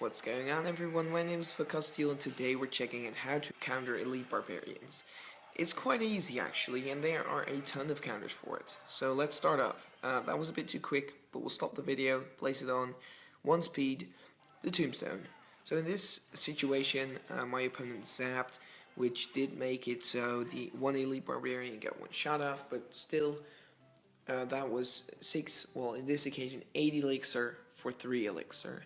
What's going on, everyone? My name is Fakastil, and today we're checking out how to counter elite barbarians. It's quite easy actually, and there are a ton of counters for it. So let's start off. That was a bit too quick, but we'll stop the video, place it on 1 speed, the tombstone. So in this situation, my opponent zapped, which did make it so the one elite barbarian got one shot off, but still, that was 6, well in this occasion 8 elixir for 3 elixir.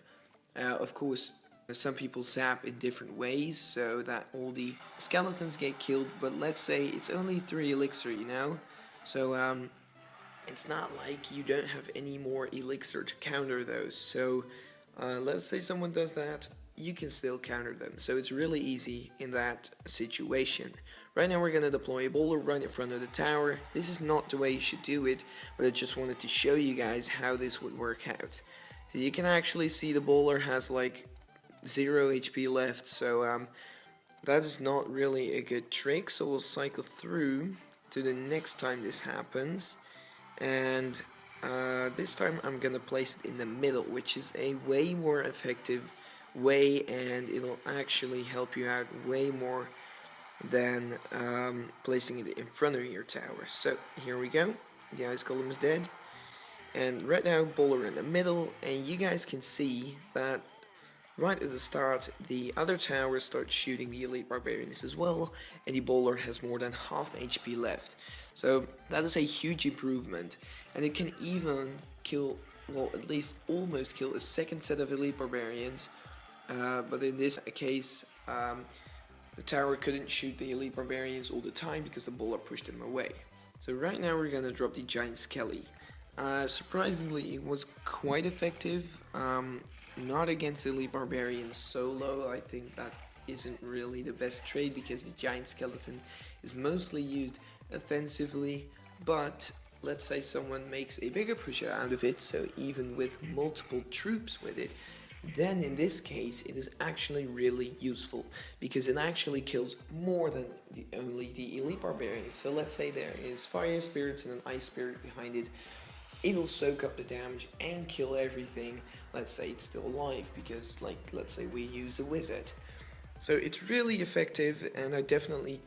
Of course, some people zap in different ways so that all the skeletons get killed, but let's say it's only 3 elixir, you know? So it's not like you don't have any more elixir to counter those. So let's say someone does that, you can still counter them. So it's really easy in that situation. Right now we're going to deploy a bowler right in front of the tower. This is not the way you should do it, but I just wanted to show you guys how this would work out. So you can actually see the bowler has like 0 HP left, so that is not really a good trick. So we'll cycle through to the next time this happens, and this time I'm gonna place it in the middle, which is a way more effective way, and it'll actually help you out way more than placing it in front of your tower. So here we go, the ice golem is dead. And right now, bowler in the middle, and you guys can see that right at the start, the other tower starts shooting the elite barbarians as well, and the bowler has more than half HP left. So that is a huge improvement, and it can even kill, well, at least almost kill a second set of elite barbarians. But in this case, the tower couldn't shoot the elite barbarians all the time because the bowler pushed them away. So right now we're gonna drop the giant skelly. Surprisingly, it was quite effective, not against elite barbarians solo. I think that isn't really the best trade because the giant skeleton is mostly used offensively, but let's say someone makes a bigger push out of it, so even with multiple troops with it, then in this case it is actually really useful because it actually kills more than only the elite barbarians. So let's say there is fire spirits and an ice spirit behind it. It'll soak up the damage and kill everything. Let's say it's still alive because, like, let's say we use a wizard. So it's really effective, and I definitely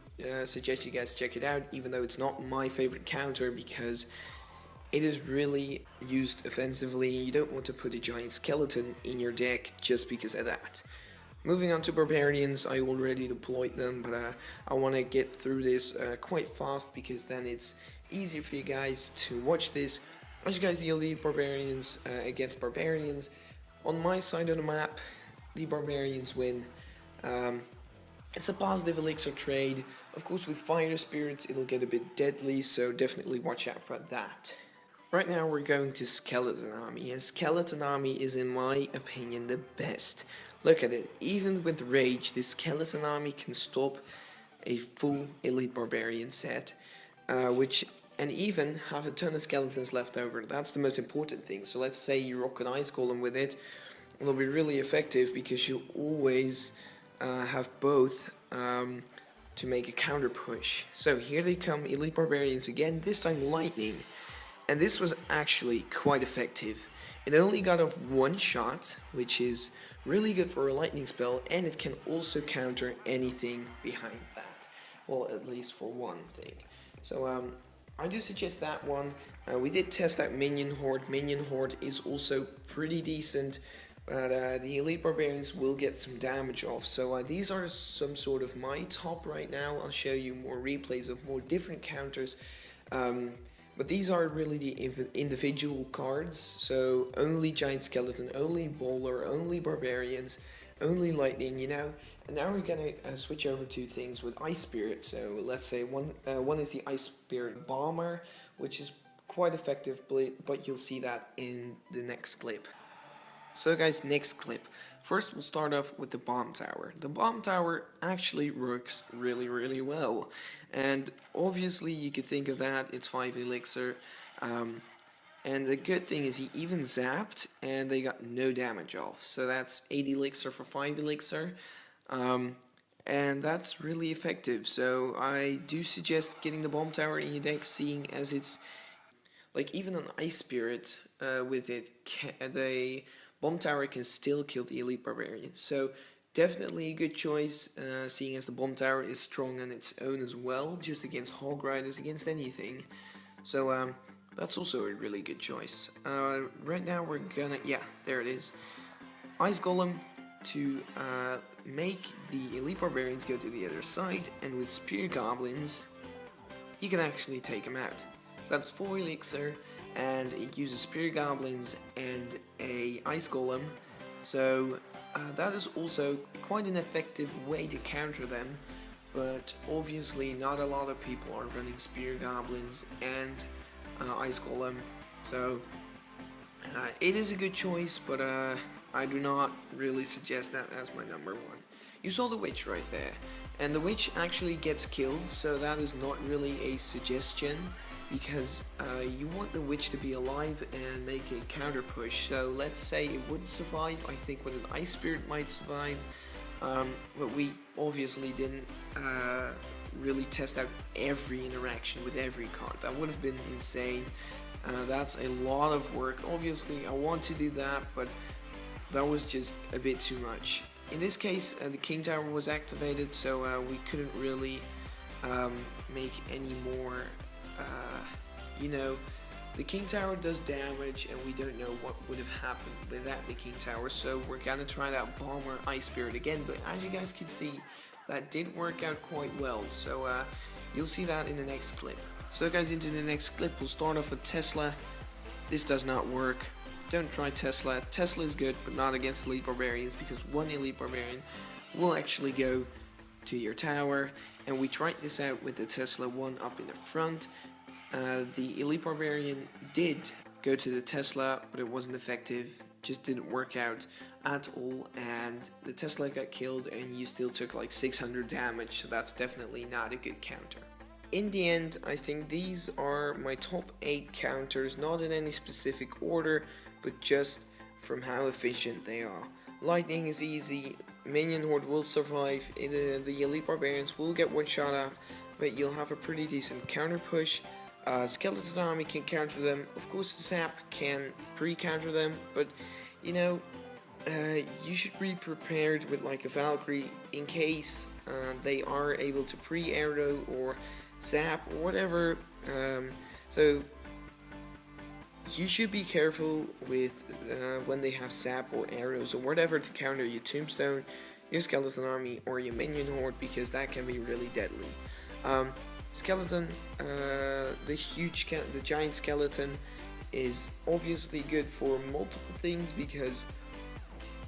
suggest you guys check it out, even though it's not my favorite counter because it is really used offensively. You don't want to put a giant skeleton in your deck just because of that. Moving on to barbarians, I already deployed them, but I want to get through this quite fast because then it's easier for you guys to watch this. As you guys, the elite barbarians against barbarians. On my side of the map, the barbarians win. It's a positive elixir trade. Of course, with fire spirits, it'll get a bit deadly, so definitely watch out for that. Right now, we're going to skeleton army, and skeleton army is, in my opinion, the best. Look at it. Even with rage, the skeleton army can stop a full elite barbarian set, and even have a ton of skeletons left over. That's the most important thing. So let's say you rock an ice golem with it, it'll be really effective because you always have both to make a counter push. So here they come, elite barbarians again, this time lightning, and this was actually quite effective. It only got off 1 shot, which is really good for a lightning spell, and it can also counter anything behind that. Well, at least for one thing. So I do suggest that one. We did test out Minion Horde. Minion Horde is also pretty decent, but the elite barbarians will get some damage off. So these are some sort of my top right now. I'll show you more replays of more different counters. But these are really the individual cards. So only giant skeleton, only bowler, only barbarians, only lightning, you know. And now we're gonna switch over to things with ice spirit. So let's say one is the ice spirit bomber, which is quite effective, but you'll see that in the next clip. So guys, next clip. First we'll start off with the bomb tower. The bomb tower actually works really well, and obviously you could think of that, it's 5 elixir, and the good thing is he even zapped and they got no damage off. So that's 8 elixir for 5 elixir. And that's really effective. So I do suggest getting the bomb tower in your deck, seeing as it's like even an ice spirit with it, the Bomb Tower can still kill the elite barbarians. So definitely a good choice, seeing as the Bomb Tower is strong on its own as well, just against Hog Riders, against anything. So that's also a really good choice. Right now we're gonna, yeah, there it is. Ice Golem to make the elite barbarians go to the other side, and with Spear Goblins, you can actually take them out. So that's 4 elixir, and it uses Spear Goblins and a Ice Golem. So that is also quite an effective way to counter them, but obviously not a lot of people are running Spear Goblins and Ice Golem. So it is a good choice, but I do not really suggest that as my number one. You saw the witch right there, and the witch actually gets killed, so that is not really a suggestion, because you want the witch to be alive and make a counter push. So let's say it would survive. I think with an Ice Spirit might survive, but we obviously didn't really test out every interaction with every card. That would have been insane. That's a lot of work. Obviously I want to do that, but that was just a bit too much. In this case, the King Tower was activated, so we couldn't really make any more, you know, the King Tower does damage, and we don't know what would have happened without the King Tower, so we're gonna try that Bomber Ice Spirit again, but as you guys can see, that did work out quite well, so you'll see that in the next clip. So guys, into the next clip, we'll start off with Tesla. This does not work. Don't try Tesla. Tesla is good, but not against elite barbarians, because one elite barbarian will actually go to your tower, and we tried this out with the Tesla one up in the front. The elite barbarian did go to the Tesla, but it wasn't effective, just didn't work out at all, and the Tesla got killed, and you still took like 600 damage, so that's definitely not a good counter. In the end, I think these are my top 8 counters, not in any specific order, but just from how efficient they are. Lightning is easy, Minion Horde will survive, the elite barbarians will get one shot off, but you'll have a pretty decent counter push. Skeleton Army can counter them, of course the Zap can pre-counter them, but you know, you should be prepared with like a Valkyrie in case they are able to pre-arrow or Zap or whatever, so you should be careful with when they have Zap or arrows or whatever to counter your Tombstone, your Skeleton Army, or your Minion Horde, because that can be really deadly. Skeleton, the giant skeleton is obviously good for multiple things, because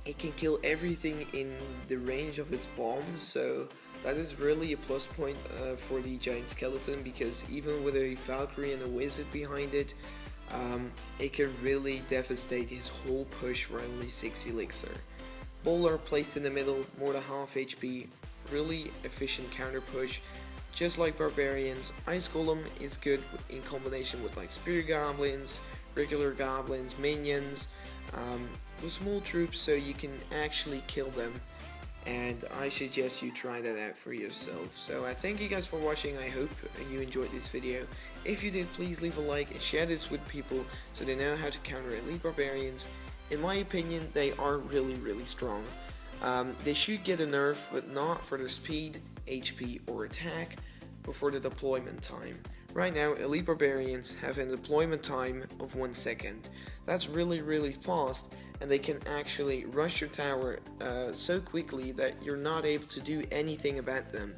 it can kill everything in the range of its bombs, so that is really a plus point for the giant skeleton, because even with a Valkyrie and a wizard behind it, it can really devastate his whole push for only 6 elixir. Bowler placed in the middle, more than half HP, really efficient counter push, just like Barbarians. Ice Golem is good in combination with like Spear Goblins, regular Goblins, Minions, the small troops, so you can actually kill them, and I suggest you try that out for yourself. So I thank you guys for watching. I hope you enjoyed this video. If you did, please leave a like and share this with people so they know how to counter elite barbarians. In my opinion, they are really strong. They should get a nerf, but not for their speed, HP, or attack, but for the deployment time. Right now, elite barbarians have a deployment time of 1 second. That's really fast, and they can actually rush your tower so quickly that you're not able to do anything about them.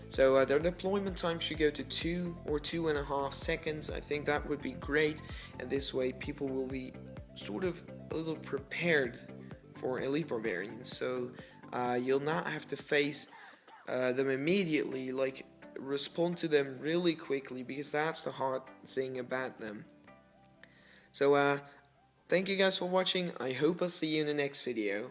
So their deployment time should go to 2 or 2.5 seconds. I think that would be great, and this way people will be sort of a little prepared for elite barbarians. So you'll not have to face them immediately, like respond to them really quickly, because that's the hard thing about them. So thank you guys for watching. I hope I'll see you in the next video.